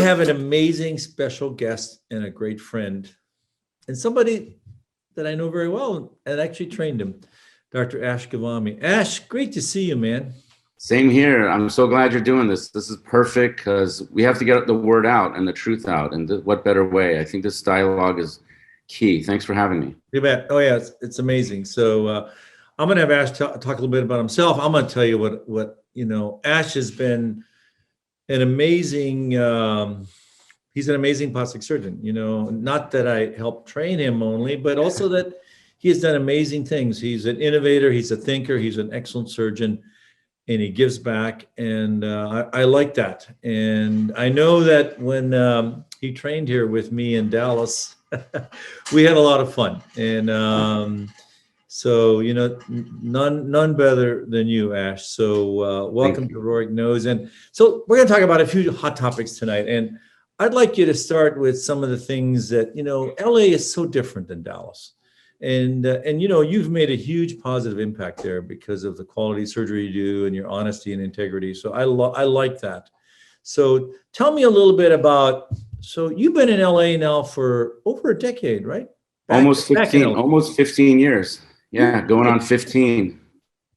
have an amazing special guest and a great friend and somebody that I know very well and actually trained him, Dr. Ash Ghavami. Ash, great to see you, man. Same here. I'm so glad you're doing this. This is perfect because we have to get the word out and the truth out. And what better way? I think this dialogue is key. Thanks for having me. You bet. Oh, yeah, it's amazing. So I'm going to have Ash talk a little bit about himself. I'm going to tell you what Ash has been an amazing, he's an amazing plastic surgeon, not that I helped train him only, but also that he has done amazing things. He's an innovator, he's a thinker, he's an excellent surgeon, and he gives back. And I like that. And I know that when he trained here with me in Dallas, we had a lot of fun. And so, none better than you, Ash. So welcome to Rohrich Knose. And so we're going to talk about a few hot topics tonight. And I'd like you to start with some of the things that, LA is so different than Dallas. And you've made a huge positive impact there because of the quality surgery you do and your honesty and integrity. So I like that. So tell me a little bit about, so you've been in LA now for over a decade, right? Almost 15 years. Yeah, going on 15. Can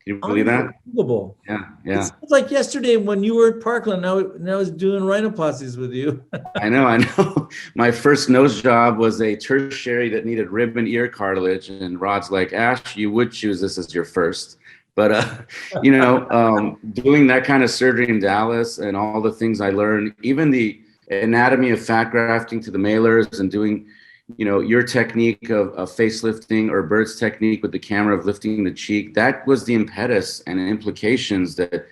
you believe that? Unbelievable. Yeah. It's like yesterday when you were at Parkland, and I was doing rhinoplasties with you. I know. My first nose job was a tertiary that needed rib and ear cartilage, and Rod's like, Ash, you would choose this as your first. But, doing that kind of surgery in Dallas and all the things I learned, even the anatomy of fat grafting to the malars and doing your technique of facelifting or Bird's technique with the camera of lifting the cheek, that was the impetus and implications that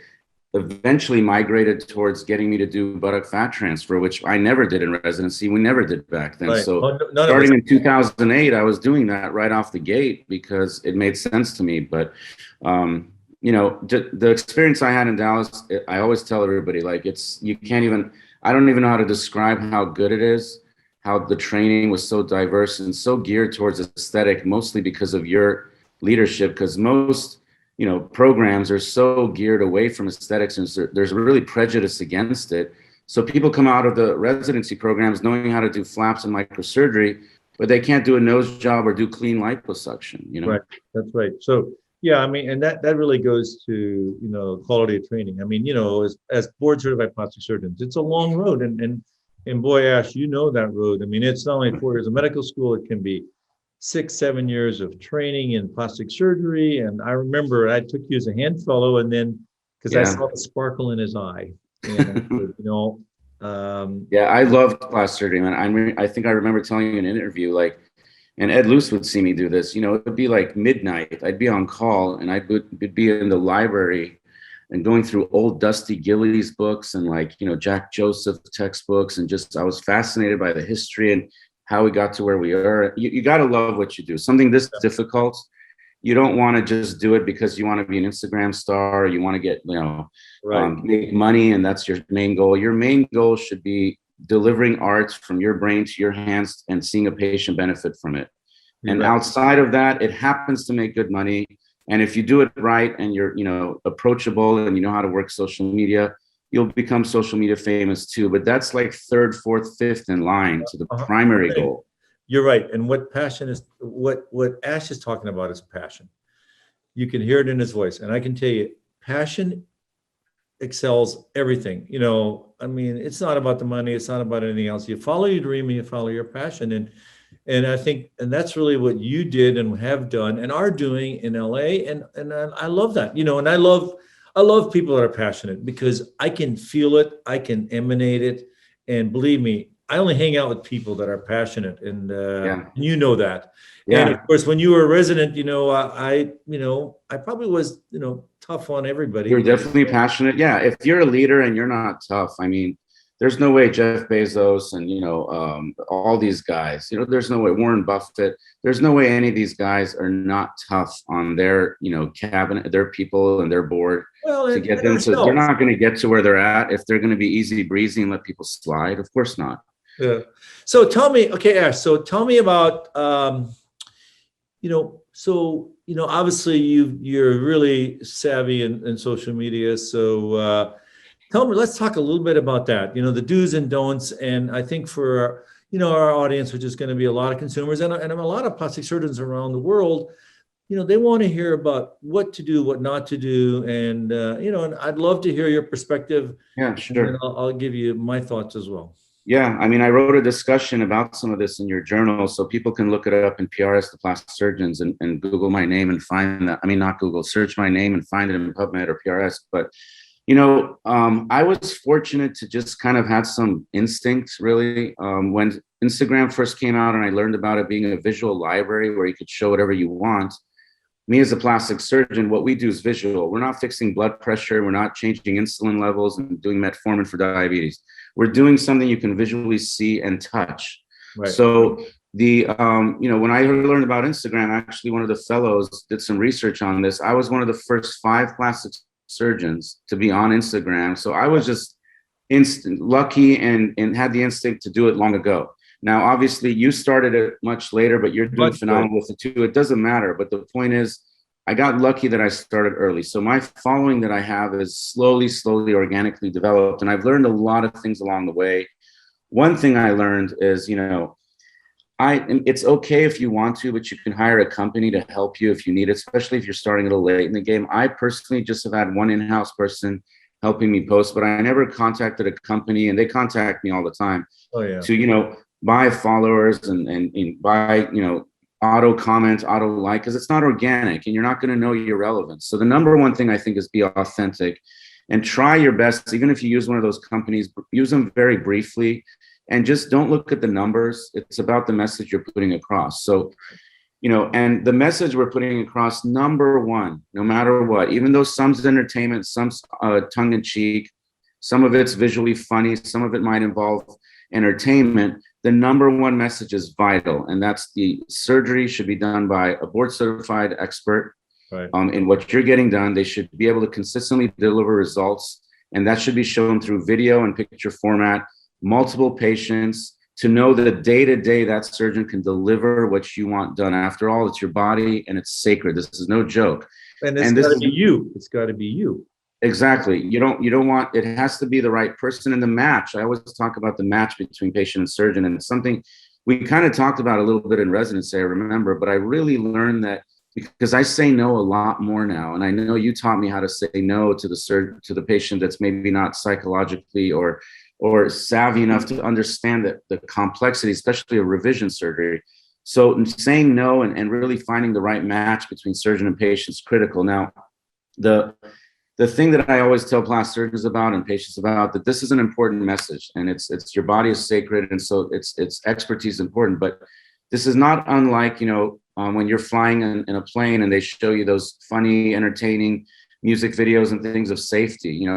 eventually migrated towards getting me to do buttock fat transfer, which I never did in residency. We never did back then. Right. So starting in 2008, I was doing that right off the gate because it made sense to me. But, the experience I had in Dallas, I always tell everybody, like, I don't even know how to describe how good it is. How the training was so diverse and so geared towards aesthetic, mostly because of your leadership, because most, programs are so geared away from aesthetics and there's really prejudice against it. So people come out of the residency programs knowing how to do flaps and microsurgery, but they can't do a nose job or do clean liposuction, Right, that's right. So, yeah, and that really goes to, quality of training. As board certified plastic surgeons, it's a long road and boy, Ash, that road. It's not only 4 years of medical school, it can be 6-7 years of training in plastic surgery. And I remember I took you as a hand fellow and then, because I saw the sparkle in his eye. And, I loved plastic surgery, man. I think I remember telling you in an interview, and Ed Luce would see me do this, it would be like midnight. I'd be on call and I would be in the library and going through old Dusty Gillies books and Jack Joseph textbooks. And I was fascinated by the history and how we got to where we are. You got to love what you do. Something this difficult, you don't want to just do it because you want to be an Instagram star. You want to get, make money and that's your main goal. Your main goal should be delivering art from your brain to your hands and seeing a patient benefit from it. And outside of that, it happens to make good money. And if you do it right and you're, approachable and you know how to work social media, you'll become social media famous too. But that's like 3rd, 4th, 5th in line to the primary goal. You're right. And what passion is, what Ash is talking about is passion. You can hear it in his voice. And I can tell you, passion excels everything. It's not about the money. It's not about anything else. You follow your dream and you follow your passion. And I think, and that's really what you did and have done and are doing in LA. And I love that, and I love people that are passionate because I can feel it. I can emanate it. And believe me, I only hang out with people that are passionate and that. Yeah. And of course, when you were a resident, I probably was, tough on everybody. You're definitely passionate. Yeah. If you're a leader and you're not tough, there's no way Jeff Bezos and, all these guys, there's no way Warren Buffett, there's no way any of these guys are not tough on their, cabinet, their people and their board to get them to, they're not going to get to where they're at if they're going to be easy breezy and let people slide. Of course not. Yeah. So tell me, okay, Ash, so tell me about, obviously you're really savvy in social media. So, Tell me, let's talk a little bit about that, the do's and don'ts. And I think for, our audience, which is going to be a lot of consumers and a lot of plastic surgeons around the world, they want to hear about what to do, what not to do. And, and I'd love to hear your perspective. Yeah, And then sure. I'll give you my thoughts as well. Yeah, I mean, I wrote a discussion about some of this in your journal, so people can look it up in PRS, the Plastic Surgeons, and Google my name and find that. I mean, not Google, search my name and find it in PubMed or PRS. But, I was fortunate to just kind of have some instincts, really. When Instagram first came out and I learned about it being a visual library where you could show whatever you want, me as a plastic surgeon, what we do is visual. We're not fixing blood pressure. We're not changing insulin levels and doing metformin for diabetes. We're doing something you can visually see and touch. Right. So when I learned about Instagram, actually one of the fellows did some research on this. I was one of the first 5 plastic surgeons to be on Instagram. So I was just lucky and had the instinct to do it long ago. Now, obviously, you started it much later, but you're doing phenomenal with it too. It doesn't matter. But the point is, I got lucky that I started early. So my following that I have is slowly, organically developed. And I've learned a lot of things along the way. One thing I learned is, it's okay if you want to, but you can hire a company to help you if you need it, especially if you're starting a little late in the game. I personally just have had one in-house person helping me post, but I never contacted a company, and they contact me all the time to, buy followers and buy, auto comment, auto like, because it's not organic and you're not going to know your relevance. So the number one thing I think is be authentic and try your best. Even if you use one of those companies, use them very briefly and just don't look at the numbers. It's about the message you're putting across. So, and the message we're putting across, number one, no matter what, even though some's entertainment, some's tongue in cheek, some of it's visually funny, some of it might involve entertainment, the number one message is vital, and that's the surgery should be done by a board certified expert. Right. In what you're getting done. They should be able to consistently deliver results, and that should be shown through video and picture format, multiple patients, to know that day to day that surgeon can deliver what you want done. After all, it's your body and it's sacred. This is no joke. And it's got to be you. It's got to be you. Exactly. You don't want, it has to be the right person in the match. I always talk about the match between patient and surgeon, and it's something we kind of talked about a little bit in residency, I remember, but I really learned that because I say no a lot more now. And I know you taught me how to say no to the patient that's maybe not psychologically or savvy enough to understand that the complexity, especially of revision surgery. So saying no and really finding the right match between surgeon and patient is critical. Now, the thing that I always tell plastic surgeons about and patients about, that this is an important message, and it's your body is sacred, and so it's expertise is important. But this is not unlike, when you're flying in a plane and they show you those funny, entertaining music videos and things of safety.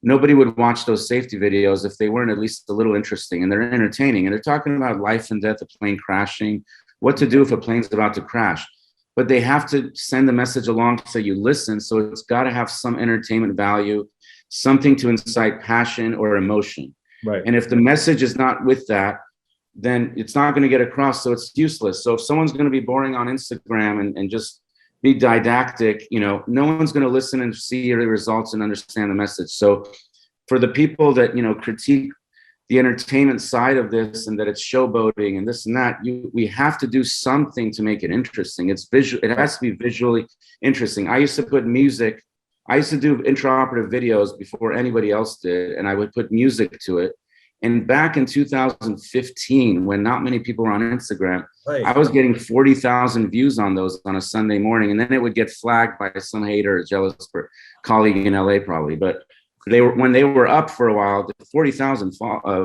Nobody would watch those safety videos if they weren't at least a little interesting, and they're entertaining, and they're talking about life and death, a plane crashing, what to do if a plane's about to crash. But they have to send the message along so you listen. So it's got to have some entertainment value, something to incite passion or emotion. Right. And if the message is not with that, then it's not going to get across. So it's useless. So if someone's going to be boring on Instagram and just be didactic, no one's going to listen and see your results and understand the message. So for the people that, critique the entertainment side of this and that it's showboating and this and that, we have to do something to make it interesting. It's visual. It has to be visually interesting. I used to put music. I used to do intraoperative videos before anybody else did, and I would put music to it. And back in 2015, when not many people were on Instagram, right, I was getting 40,000 views on those on a Sunday morning, and then it would get flagged by some hater or jealous colleague in LA probably. But when they were up for a while, the 40,000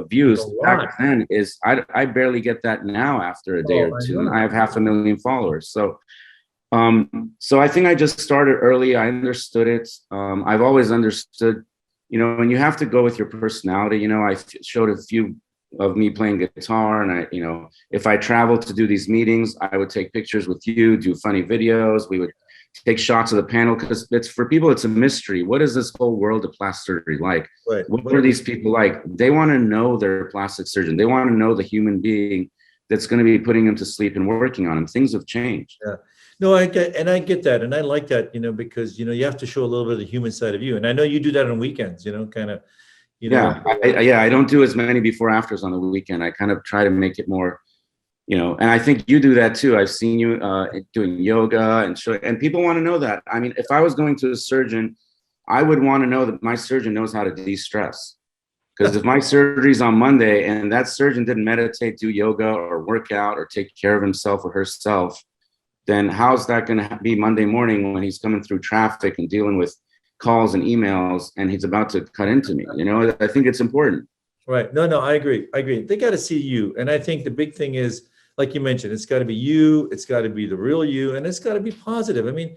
views back then is, I barely get that now after a day or two, and I have 500,000 followers. So I think I just started early. I understood it. I've always understood, and you have to go with your personality. I showed a few of me playing guitar, and if I traveled to do these meetings, I would take pictures with you, do funny videos. We would take shots of the panel, because it's for people, it's a mystery. What is this whole world of plastic surgery like? Right. What are these people like? They want to know their plastic surgeon. They want to know the human being that's going to be putting them to sleep and working on them. Things have changed. Yeah. No, I get that. And I like that, because, you have to show a little bit of the human side of you. And I know you do that on weekends, kind of you know. I don't do as many before afters on the weekend. I kind of try to make it more, and I think you do that too. I've seen you doing yoga and people want to know that. I mean, if I was going to a surgeon, I would want to know that my surgeon knows how to de-stress. Because if my surgery's on Monday and that surgeon didn't meditate, do yoga or work out or take care of himself or herself, then how's that going to be Monday morning when he's coming through traffic and dealing with calls and emails and he's about to cut into me? I think it's important. Right. No, I agree. They got to see you. And I think the big thing is, like you mentioned, it's got to be you. It's got to be the real you. And it's got to be positive. I mean,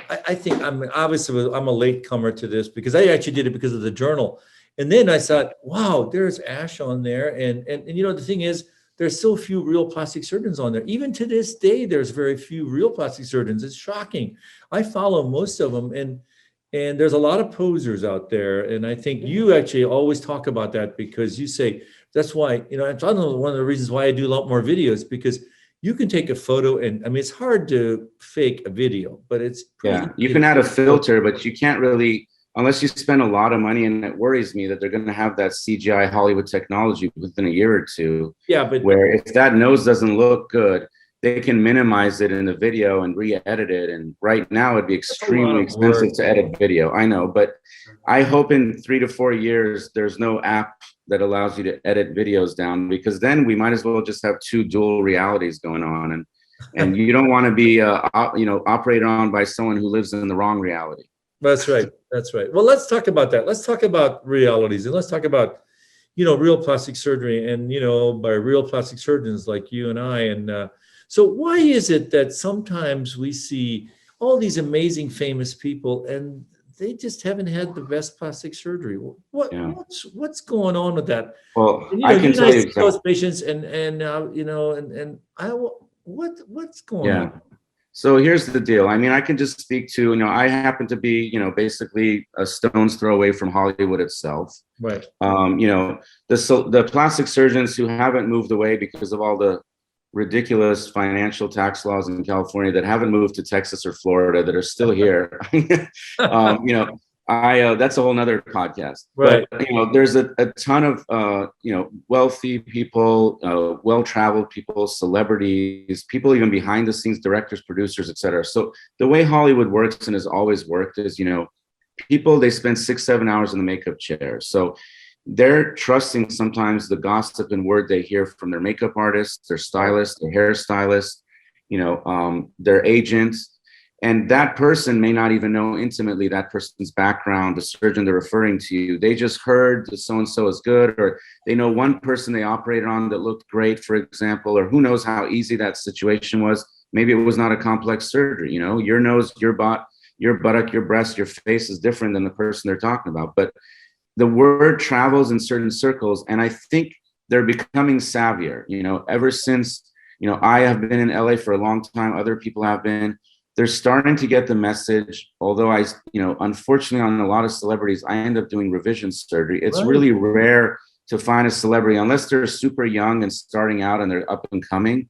I think I'm a latecomer to this because I actually did it because of the journal. And then I thought, wow, there's Ash on there. And the thing is, there's so few real plastic surgeons on there. Even to this day, there's very few real plastic surgeons. It's shocking. I follow most of them. And there's a lot of posers out there. And I think you actually always talk about that because you say, that's why, it's one of the reasons why I do a lot more videos, because you can take a photo and, I mean, it's hard to fake a video, but it's pretty. Yeah, you can add a filter, but you can't really, unless you spend a lot of money, and it worries me that they're going to have that CGI Hollywood technology within a year or two. Yeah, but where if that nose doesn't look good, they can minimize it in the video and re-edit it. And right now it'd be extremely expensive to edit video. I know, but I hope in 3 to 4 years, there's no app that allows you to edit videos down, because then we might as well just have 2 dual realities going on. And you don't want to be, operated on by someone who lives in the wrong reality. That's right. Well, let's talk about that. Let's talk about realities, and let's talk about, real plastic surgery, and, by real plastic surgeons like you and I. And so why is it that sometimes we see all these amazing famous people and they just haven't had the best plastic surgery? What's going on with that? Well, And, I can tell you those patients what's going on? So here's the deal. I mean, I can just speak to, I happen to be, basically a stone's throw away from Hollywood itself. Right. The plastic surgeons who haven't moved away because of all the ridiculous financial tax laws in California, that haven't moved to Texas or Florida, that are still here. That's a whole nother podcast. Right. But there's a ton of wealthy people, well-traveled people, celebrities, people even behind the scenes, directors, producers, etc. So the way Hollywood works and has always worked is, people, they spend 6-7 hours in the makeup chair. So they're trusting sometimes the gossip and word they hear from their makeup artists, their stylists, their hairstylists, their agents. And that person may not even know intimately that person's background, the surgeon they're referring to. They just heard that so-and-so is good, or they know one person they operated on that looked great, for example, or who knows how easy that situation was. Maybe it was not a complex surgery. Your nose, your buttock, your breast, your face is different than the person they're talking about. But the word travels in certain circles, and I think they're becoming savvier. Ever since, I have been in LA for a long time, other people have been. They're starting to get the message, although unfortunately on a lot of celebrities, I end up doing revision surgery. It's really rare to find a celebrity, unless they're super young and starting out and they're up and coming,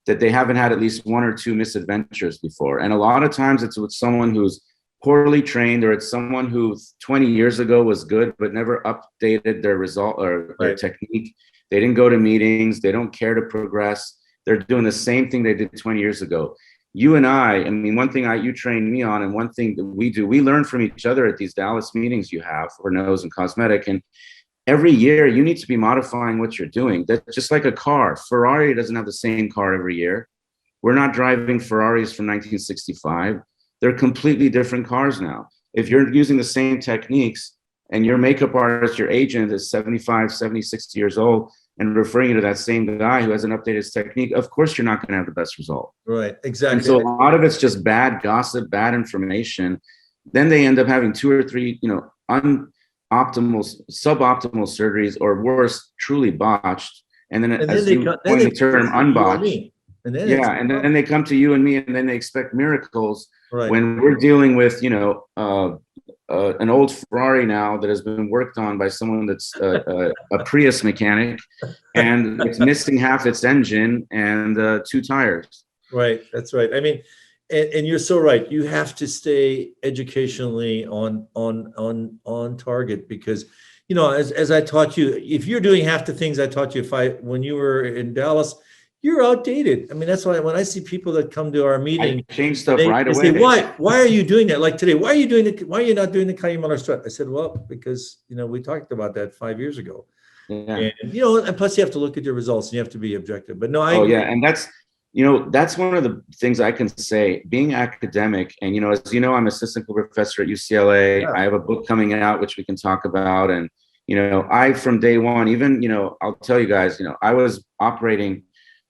that they haven't had at least 1 or 2 misadventures before. And a lot of times it's with someone who's poorly trained, or it's someone who 20 years ago was good, but never updated their result or their technique. They didn't go to meetings. They don't care to progress. They're doing the same thing they did 20 years ago. You and I mean, one thing you trained me on, and one thing that we do, we learn from each other at these Dallas meetings you have for nose and cosmetic. And every year you need to be modifying what you're doing. That's just like a car. Ferrari doesn't have the same car every year. We're not driving Ferraris from 1965. They're completely different cars now. If you're using the same techniques and your makeup artist, your agent is 75, 70, 60 years old and referring you to that same guy who hasn't updated his technique, of course you're not going to have the best result. Right, exactly. And so a lot of it's just bad gossip, bad information. Then they end up having 2 or 3, suboptimal surgeries, or worse, truly botched. And then as you coin the term, unbotched. And then they come to you and me, and then they expect miracles. Right. When we're dealing with, an old Ferrari now that has been worked on by someone that's a Prius mechanic, and it's missing half its engine and 2 tires. Right. That's right. I mean, and you're so right. You have to stay educationally on target, because you know, as I taught you, if you're doing half the things I taught you when you were in Dallas, you're outdated. I mean, that's why when I see people that come to our meeting, I change stuff right they away. say, why are you doing that? Like today, why are you not doing the Kayamana strut? I said, well, because, you know, we talked about that 5 years ago. Yeah. And, you know, and plus you have to look at your results and you have to be objective. But no, I agree. Yeah. And that's, you know, that's one of the things I can say, being academic. And, you know, as you know, I'm assistant professor at UCLA. Yeah. I have a book coming out, which we can talk about. And, you know, I, from day one, even, you know, I'll tell you guys, you know, I was operating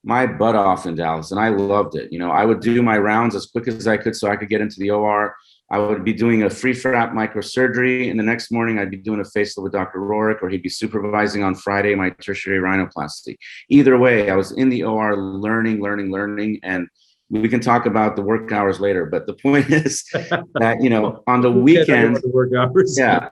my butt off in Dallas and I loved it. You know, I would do my rounds as quick as I could so I could get into the OR. I would be doing a free flap microsurgery, and the next morning I'd be doing a facelift with Dr. Rohrich, or he'd be supervising on Friday my tertiary rhinoplasty. Either way, I was in the OR learning, and we can talk about the work hours later. But the point is that, you know, on the weekends, yeah,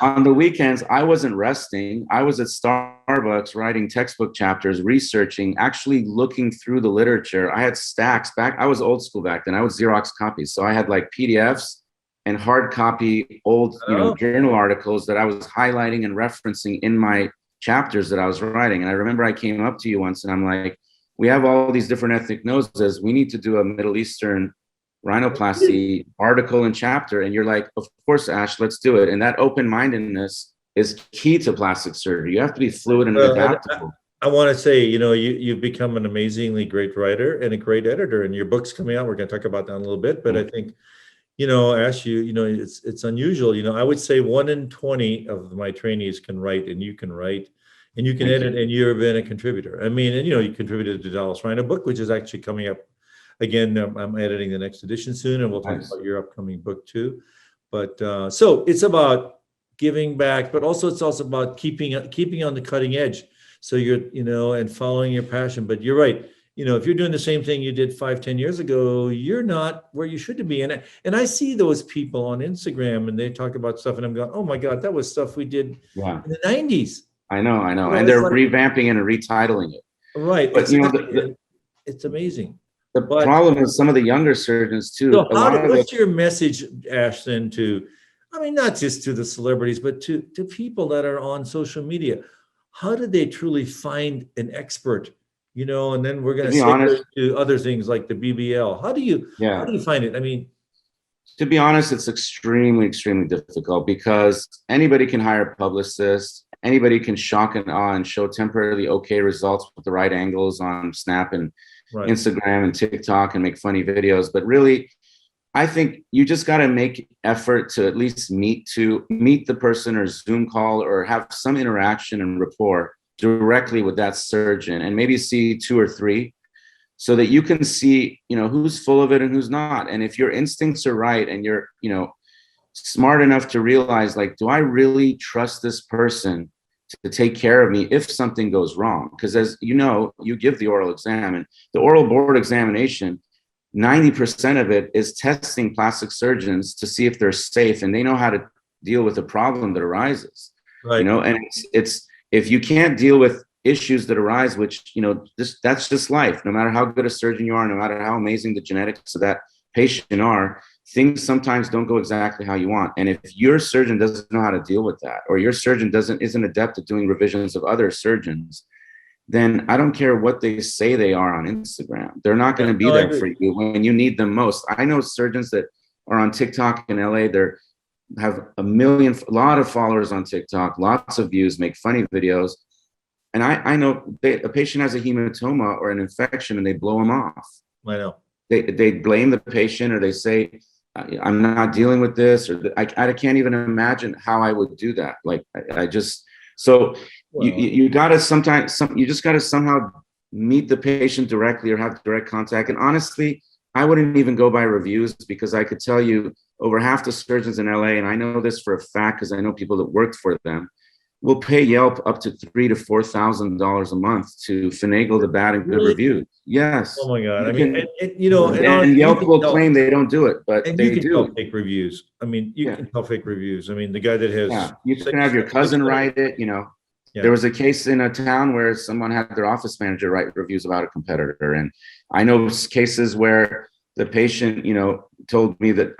on the weekends, I wasn't resting. I was at Starbucks writing textbook chapters, researching, actually looking through the literature. I had stacks back. I was old school back then. I was Xerox copies. So I had like PDFs and hard copy old, you know, journal articles that I was highlighting and referencing in my chapters that I was writing. And I remember I came up to you once and I'm like, we have all these different ethnic noses. We need to do a Middle Eastern rhinoplasty article and chapter. And you're like, of course, Ash, let's do it. And that open-mindedness is key to plastic surgery. You have to be fluid and adaptable. I want to say, you know, you've become an amazingly great writer and a great editor, and your book's coming out. We're going to talk about that in a little bit, but I think, you know, Ash, you know, it's unusual. You know, I would say 1 in 20 of my trainees can write, and you can write, and you can edit, and you've been a contributor. I mean, and, you know, you contributed to Dallas Rhino book, which is actually coming up. Again, I'm editing the next edition soon, and we'll talk about your upcoming book too. But so it's about giving back, but also it's also about keeping on the cutting edge. So you're, you know, and following your passion. But you're right. You know, if you're doing the same thing you did 5-10 years ago, you're not where you should be. And I see those people on Instagram, and they talk about stuff, and I'm going, oh my God, that was stuff we did in the 90s. I know. And they're revamping it and retitling it. Right. But, you know, it's amazing. The problem is some of the younger surgeons too. So what's your message, Ash, then to, I mean, not just to the celebrities, but to people that are on social media? How do they truly find an expert? You know, and then we're going to segue to other things like the BBL. How do you find it? I mean, to be honest, it's extremely difficult because anybody can hire a publicist. Anybody can shock and awe and show temporarily okay results with the right angles on Snap and Instagram and TikTok and make funny videos. But really, I think you just got to make effort to at least meet the person or Zoom call or have some interaction and rapport directly with that surgeon, and maybe see 2 or 3 so that you can see, you know, who's full of it and who's not. And if your instincts are right and you're, you know, smart enough to realize, like, do I really trust this person to take care of me if something goes wrong? Because as you know, you give the oral exam, and the oral board examination, 90% of it is testing plastic surgeons to see if they're safe and they know how to deal with a problem that arises. You know, and it's if you can't deal with issues that arise, which, you know, that's just life. No matter how good a surgeon you are, no matter how amazing the genetics of that patient are, things sometimes don't go exactly how you want. And if your surgeon doesn't know how to deal with that, or your surgeon isn't adept at doing revisions of other surgeons, then I don't care what they say they are on Instagram. They're not going to be there for you when you need them most. I know surgeons that are on TikTok in LA. They're have a lot of followers on TikTok, lots of views, make funny videos. And I know a patient has a hematoma or an infection and they blow them off. I know. They blame the patient, or they say, I'm not dealing with this, or I can't even imagine how I would do that. Like, I just, so you got to sometimes, you just got to somehow meet the patient directly or have direct contact. And honestly, I wouldn't even go by reviews, because I could tell you over half the surgeons in LA, and I know this for a fact because I know people that worked for them, will pay Yelp up to $3,000 to $4,000 a month to finagle the bad and good reviews. Yes. Oh my God. I mean, you know, and Yelp will claim they don't do it, but they do. You can tell fake reviews. I mean, you can tell fake reviews. I mean, the guy that has, you can have your cousin write it, you know. There was a case in a town where someone had their office manager write reviews about a competitor. And I know cases where the patient, told me that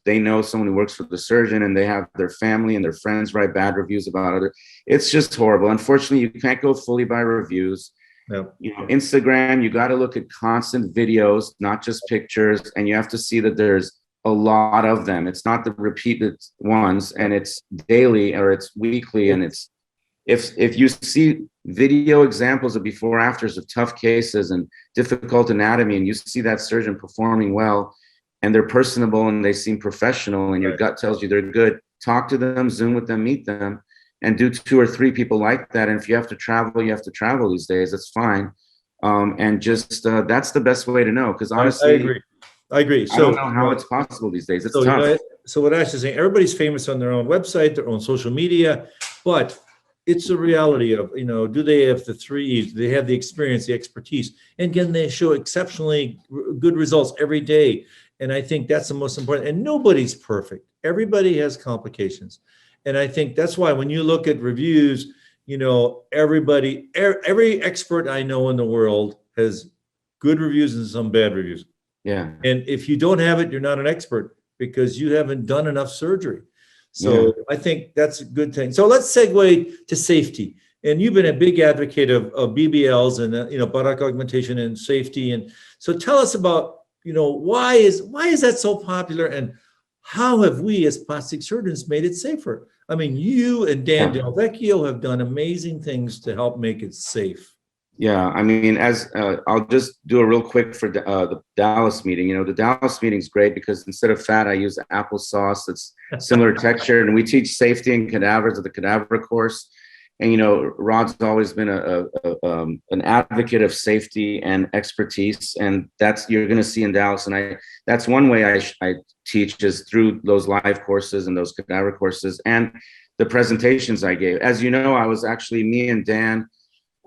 they know someone who works for the surgeon, and they have their family and their friends write bad reviews about other. It's just horrible. Unfortunately, you can't go fully by reviews. Yep. Instagram, you got to look at constant videos, not just pictures, and you have to see that there's a lot of them. It's not the repeated ones, and it's daily or it's weekly, and it's if you see video examples of before afters of tough cases and difficult anatomy, and you see that surgeon performing well, and they're personable and they seem professional, and your gut tells you they're good, talk to them, Zoom with them, meet them, and do 2 or 3 people like that. And if you have to travel, you have to travel these days. That's fine. And just that's the best way to know, because honestly, I agree. So I don't know how it's possible these days. It's tough. So what Ash is saying, everybody's famous on their own website, their own social media, but it's a reality of, do they have the 3 E's? Do they have the experience, the expertise? And again, they show exceptionally good results every day. And I think that's the most important. And nobody's perfect. Everybody has complications. And I think that's why when you look at reviews, every expert I know in the world has good reviews and some bad reviews. Yeah. And if you don't have it, you're not an expert because you haven't done enough surgery. So I think that's a good thing. So let's segue to safety. And you've been a big advocate of BBLs and buttock augmentation and safety. And so tell us about why is that so popular, and how have we as plastic surgeons made it safer? I mean, you and Dan Del Vecchio have done amazing things to help make it safe. Yeah, I mean, as I'll just do a real quick for the Dallas meeting. The Dallas meeting is great because instead of fat, I use applesauce. It's similar texture, and we teach safety in cadavers at the cadaver course. And Rod's always been an advocate of safety and expertise, and you're going to see in Dallas. And that's one way I teach is through those live courses and those cadaver courses and the presentations I gave. As you know, I was actually me and Dan.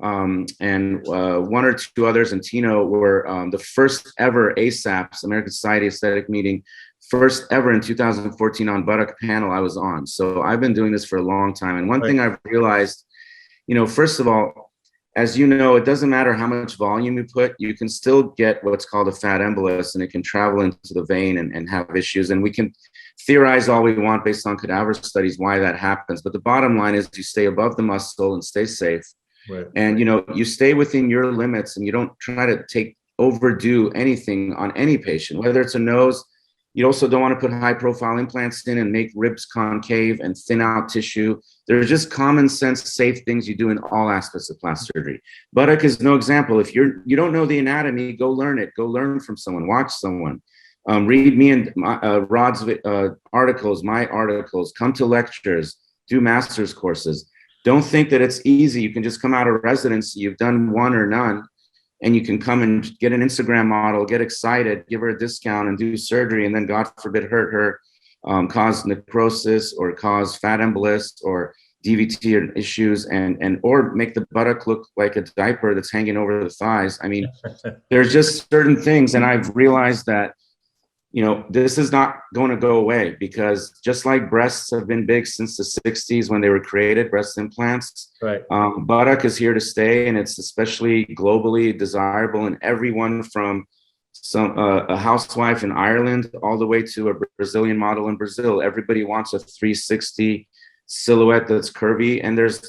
And 1 or 2 others and Tino were the first ever ASAPS, American Society Aesthetic meeting, first ever in 2014 on buttock panel I was on. So I've been doing this for a long time. And one thing I've realized, first of all, as you know, it doesn't matter how much volume you put, you can still get what's called a fat embolus, and it can travel into the vein and have issues. And we can theorize all we want based on cadaver studies why that happens. But the bottom line is you stay above the muscle and stay safe. Right. And, you stay within your limits, and you don't try to overdo anything on any patient, whether it's a nose. You also don't want to put high profile implants in and make ribs concave and thin out tissue. They're just common sense, safe things you do in all aspects of plastic surgery. Buttock is no example. If you don't know the anatomy, go learn it. Go learn from someone, watch someone. Read me and Rod's articles, my articles, come to lectures, do master's courses. Don't think that it's easy. You can just come out of residency, you've done 1 or none, and you can come and get an Instagram model, get excited, give her a discount and do surgery, and then God forbid hurt her, cause necrosis or cause fat embolus or DVT or issues, or make the buttock look like a diaper that's hanging over the thighs. I mean, there's just certain things, and I've realized that this is not going to go away, because just like breasts have been big since the 60s when they were created, breast implants, right? Buttock is here to stay, and it's especially globally desirable. And everyone from a housewife in Ireland all the way to a Brazilian model in Brazil, everybody wants a 360 silhouette that's curvy. And there's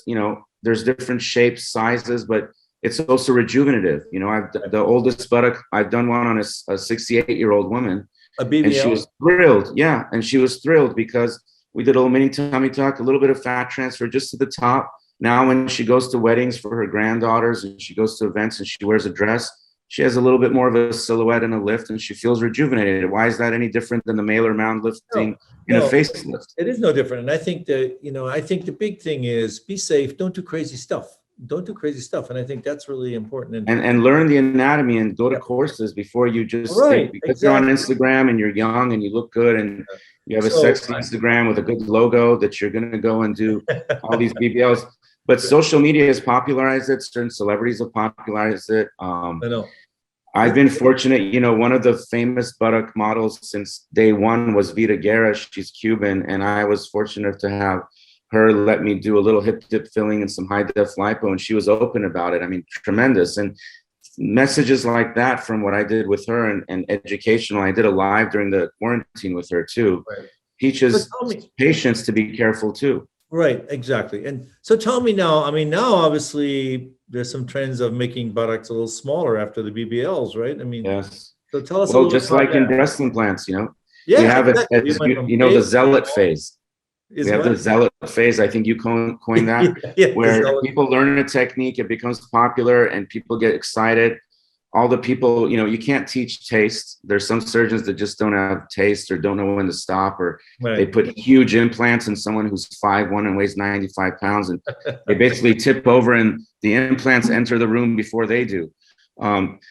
different shapes, sizes, but it's also rejuvenative. The oldest buttock I've done one on a 68-year-old woman. A BBL. And she was thrilled. Yeah. And she was thrilled because we did a little mini tummy tuck, a little bit of fat transfer just to the top. Now, when she goes to weddings for her granddaughters and she goes to events and she wears a dress, she has a little bit more of a silhouette and a lift, and she feels rejuvenated. Why is that any different than the Mailer mound lifting in a facelift? It is no different. And I think that, I think the big thing is be safe. Don't do crazy stuff. And I think that's really important. And learn the anatomy and go to courses before you just think, because you're on Instagram and you're young and you look good and you have a sexy Instagram with a good logo that you're going to go and do all these BBLs. But social media has popularized it. Certain celebrities have popularized it. I know. I've been fortunate. One of the famous buttock models since day one was Vida Guerra. She's Cuban, and I was fortunate to have her let me do a little hip dip filling and some high def lipo, and she was open about it. I mean, tremendous. And messages like that from what I did with her, and educational. I did a live during the quarantine with her too. Right. So Teaches tell me, patients to be careful too. right, exactly. And so tell me now, I mean, now obviously there's some trends of making buttocks a little smaller after the BBLs, right? I mean, Yes. so tell us a Well, little bit just about like in that. breast implants, we Yeah, have it exactly. We as went from the big to zealot small. phase. We Is have the what? zealot phase. I think you coined Yeah, that, yeah, the where zealot. people learn a technique, it becomes popular, and people get excited. All the people, you can't teach taste. There's some surgeons that just don't have taste or don't know when to stop, or they Right. put huge implants in someone who's 5'1" and weighs 95 pounds, and they basically tip over and the implants enter the room before they do.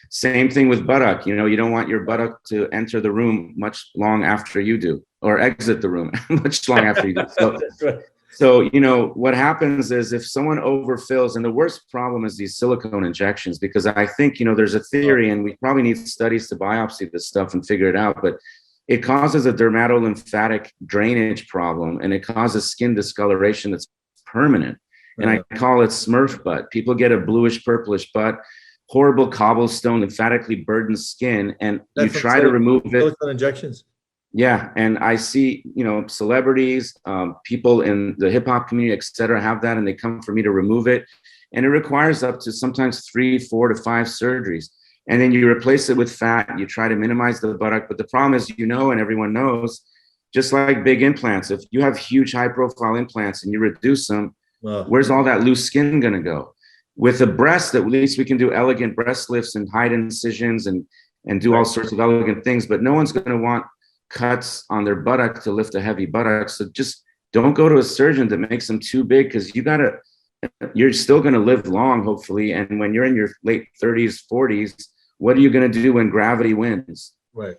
Same thing with buttock. You don't want your buttock to enter the room much long after you do, or exit the room much long after you do. That's right. So, what happens is if someone overfills, and the worst problem is these silicone injections, because I think, there's a theory, and we probably need studies to biopsy this stuff and figure it out, but it causes a dermatolymphatic drainage problem, and it causes skin discoloration that's permanent. And I call it Smurf butt. People get a bluish purplish butt, horrible cobblestone, lymphatically burdened skin, and you try to remove it. Silicone injections. Yeah, and I see, celebrities, people in the hip hop community, et cetera, have that, and they come for me to remove it. And it requires up to sometimes 3, 4 to 5 surgeries. And then you replace it with fat, and you try to minimize the buttock. But the problem is, and everyone knows, just like big implants, if you have huge high profile implants and you reduce them, where's all that loose skin going to go? With a breast, at least we can do elegant breast lifts and hide incisions and do all sorts of elegant things, but no one's going to want cuts on their buttock to lift a heavy buttock. So just don't go to a surgeon that makes them too big, because you're still going to live long, hopefully. And when you're in your late 30s, 40s, what are you going to do when gravity wins? Right.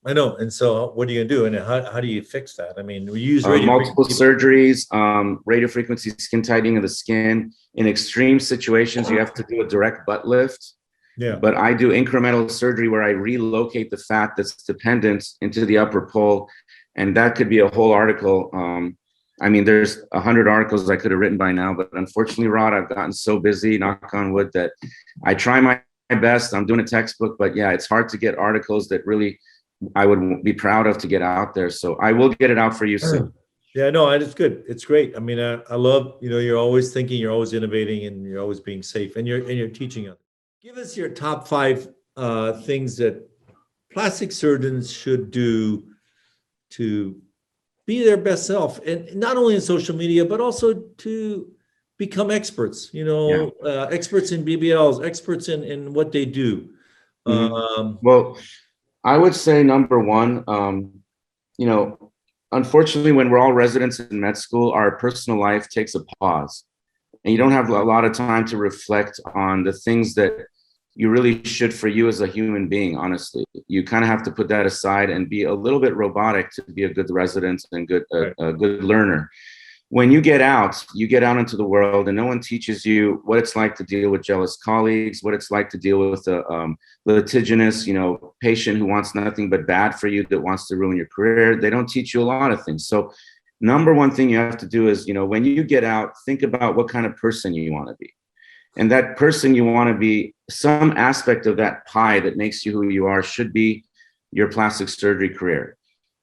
I know. And so what are you going to do? And how do you fix that? I mean, we use multiple surgeries, radiofrequency skin tightening of the skin. In extreme situations, you have to do a direct butt lift. Yeah. But I do incremental surgery where I relocate the fat that's dependent into the upper pole. And that could be a whole article. I mean, there's 100 articles I could have written by now, but unfortunately, Rod, I've gotten so busy, knock on wood, that I try my best. I'm doing a textbook, but yeah, it's hard to get articles that really I would be proud of to get out there. So I will get it out for you soon. Yeah, no, it's good. It's great. I mean, I love, you're always thinking, you're always innovating, and you're always being safe, and you're teaching others. Give us your top 5 things that plastic surgeons should do to be their best self, and not only in social media, but also to become experts, experts in BBLs, experts in what they do. Well, I would say number one, unfortunately, when we're all residents in med school, our personal life takes a pause, and you don't have a lot of time to reflect on the things that you really should for you as a human being. Honestly, you kind of have to put that aside and be a little bit robotic to be a good resident and a good learner. When you get out into the world, and no one teaches you what it's like to deal with jealous colleagues, what it's like to deal with a litigious, patient who wants nothing but bad for you, that wants to ruin your career. They don't teach you a lot of things. So number one thing you have to do is, when you get out, think about what kind of person you want to be. And that person you want to be, some aspect of that pie that makes you who you are should be your plastic surgery career.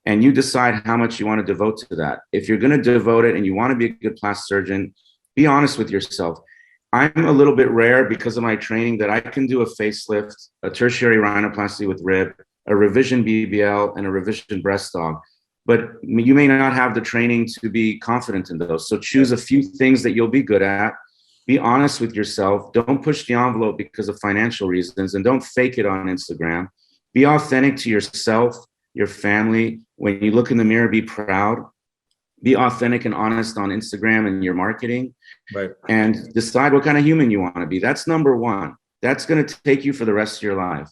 And you decide how much you want to devote to that. If you're going to devote it and you want to be a good plastic surgeon, be honest with yourself. I'm a little bit rare because of my training that I can do a facelift, a tertiary rhinoplasty with rib, a revision BBL, and a revision breast dog. But you may not have the training to be confident in those. So choose a few things that you'll be good at. Be honest with yourself. Don't push the envelope because of financial reasons, and don't fake it on Instagram. Be authentic to yourself, your family. When you look in the mirror, be proud. Be authentic and honest on Instagram and your marketing. Right. And decide what kind of human you want to be. That's number one. That's going to take you for the rest of your life.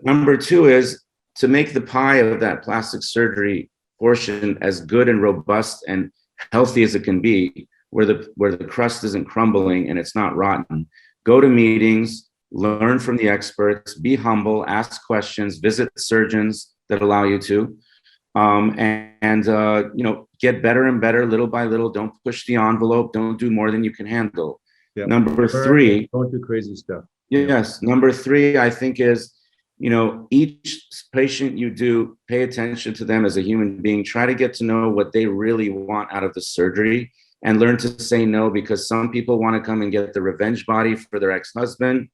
Number 2 is to make the pie of that plastic surgery portion as good and robust and healthy as it can be, where the crust isn't crumbling and it's not rotten. Go to meetings, learn from the experts, be humble, ask questions, visit surgeons that allow you to, get better and better little by little. Don't push the envelope. Don't do more than you can handle. Yep. Number 3, don't do crazy stuff. Yes. Number three, I think is, each patient you do, pay attention to them as a human being. Try to get to know what they really want out of the surgery and learn to say no, because some people want to come and get the revenge body for their ex-husband.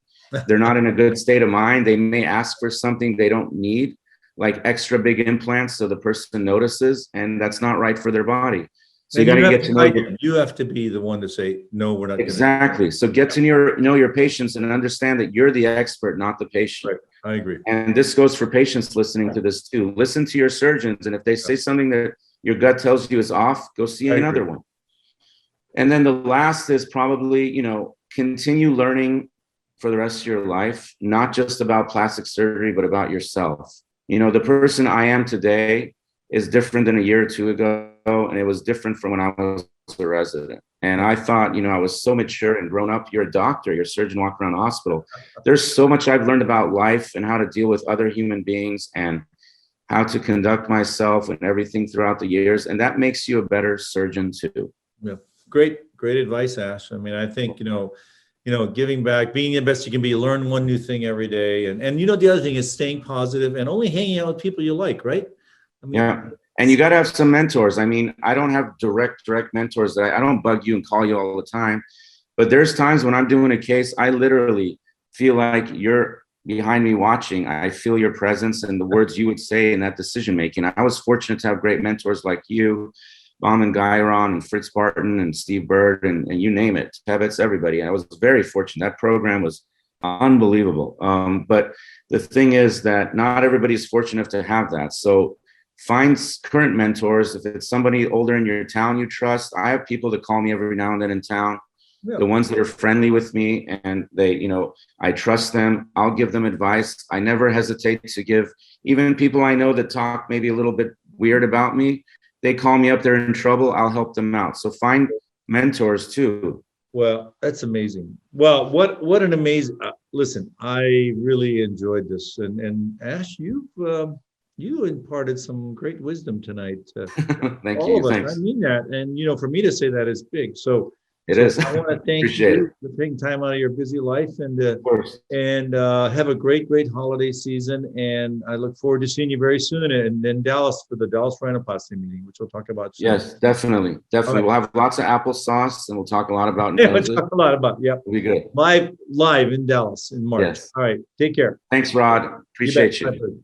They're not in a good state of mind. They may ask for something they don't need, like extra big implants, so the person notices, and that's not right for their body. So you got to get to know. You have to be the one to say, no, we're not. Exactly. So get to know your patients and understand that you're the expert, not the patient. Right. I agree. And this goes for patients listening to this too. Listen to your surgeons, and if they say something that your gut tells you is off, go see another one. And then the last is probably, continue learning for the rest of your life, not just about plastic surgery, but about yourself. The person I am today is different than a year or two ago, and it was different from when I was a resident. And I thought, I was so mature and grown up. You're a doctor, you're a surgeon walking around the hospital. There's so much I've learned about life and how to deal with other human beings and how to conduct myself and everything throughout the years. And that makes you a better surgeon too. Yeah. Great advice, Ash. I mean, I think, giving back, being the best you can be, learn one new thing every day. And the other thing is staying positive and only hanging out with people you like, right? I mean, yeah. And you got to have some mentors. I mean, I don't have direct mentors that I don't bug you and call you all the time, but there's times when I'm doing a case, I literally feel like you're behind me watching. I feel your presence and the words you would say in that decision making. I was fortunate to have great mentors like you, Bauman Guyron and Fritz Barton and Steve Bird and you name it, Tevitz, everybody. I was very fortunate. That program was unbelievable. But the thing is that not everybody's fortunate enough to have that. So find current mentors. If it's somebody older in your town you trust, I have people that call me every now and then in town. Yeah. The ones that are friendly with me and they, I trust them. I'll give them advice. I never hesitate to give, even people I know that talk maybe a little bit weird about me. They call me up, they're in trouble, I'll help them out. So find mentors too. Well, that's amazing. Well, what an amazing, listen, I really enjoyed this. And Ash, you imparted some great wisdom tonight. Thank you. All of us. Thanks. I mean that. And for me to say that is big. So it is. I want to thank you for taking time out of your busy life and have a great holiday season. And I look forward to seeing you very soon in Dallas for the Dallas Rhinoplasty meeting, which we'll talk about soon. Yes, definitely. Right. We'll have lots of applesauce and we'll talk a lot about noses. We'll talk a lot about, yep. It'll be good. Live in Dallas in March. Yes. All right. Take care. Thanks, Rod. Appreciate you.